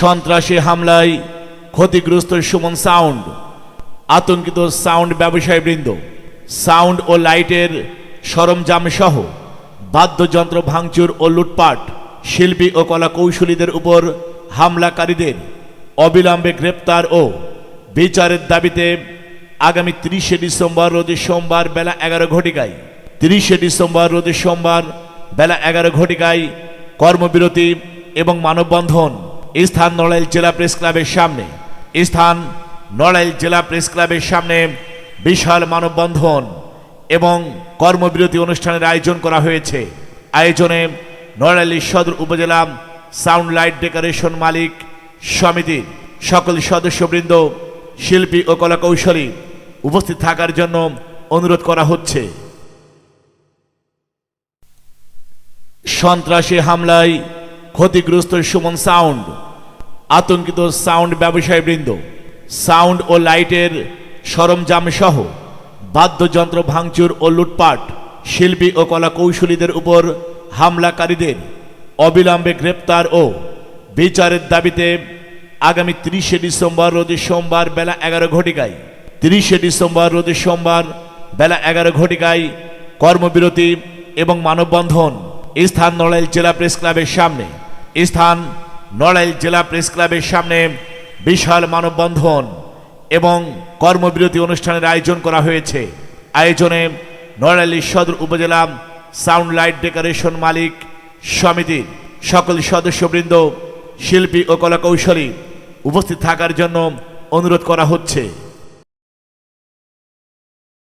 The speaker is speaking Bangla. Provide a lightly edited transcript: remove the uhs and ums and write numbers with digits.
সন্ত্রাসী হামলায় ক্ষতিগ্রস্ত সুমন সাউন্ড, আতঙ্কিত সাউন্ড ব্যবসায়ীবৃন্দ। সাউন্ড ও লাইটের সরঞ্জাম সহ বাদ্যযন্ত্র ভাঙচুর ও লুটপাট, শিল্পী ও কলা কৌশলীদের উপর হামলাকারীদের অবিলম্বে গ্রেপ্তার ও বিচারের দাবিতে আগামী 30শে ডিসেম্বর রোজ সোমবার বেলা 11 ঘটিকায় 30শে ডিসেম্বর রোজ সোমবার বেলা 11 ঘটিকায় কর্মবিরতি এবং মানববন্ধন। স্থান নড়াইল জেলা প্রেস ক্লাবের সামনে। স্থান নড়াইল জেলা প্রেস ক্লাবের সামনে বিশাল মানববন্ধন এবং কর্মবিরতি অনুষ্ঠানের আয়োজন করা হয়েছে। আয়োজনে নড়াইল সদর উপজেলা সাউন্ড লাইট ডেকোরেশন মালিক সমিতির সকল সদস্যবৃন্দ, শিল্পী ও কলা কৌশলী উপস্থিত থাকার জন্য অনুরোধ করা হচ্ছে। সন্ত্রাসী হামলায় ক্ষতিগ্রস্ত সুমন সাউন্ড, আতঙ্কিত সাউন্ড ব্যবসায়ীবৃন্দ। সাউন্ড ও লাইটের সরঞ্জাম সহ বাদ্যযন্ত্র ভাঙচুর ও লুটপাট, শিল্পী ও কলা কৌশলীদের উপর হামলাকারীদের অবিলম্বে গ্রেপ্তার ও বিচারের দাবিতে আগামী 30শে ডিসেম্বর রোজ সোমবার বেলা 11 ঘটিকায় 30শে ডিসেম্বর রোজ সোমবার বেলা 11 ঘটিকায় কর্মবিরতি এবং মানববন্ধন। স্থান নড়াইল জেলা প্রেস ক্লাবের সামনে। স্থান নড়াইল জেলা প্রেস ক্লাবের সামনে বিশাল মানববন্ধন এবং কর্মবিরতি অনুষ্ঠানের আয়োজন করা হয়েছে। আয়োজনে নড়াইল সদর উপজেলা সাউন্ড লাইট ডেকোরেশন মালিক সমিতির সকল সদস্যবৃন্দ, শিল্পী ও কলা কৌশলী উপস্থিত থাকার জন্য অনুরোধ করা হচ্ছে।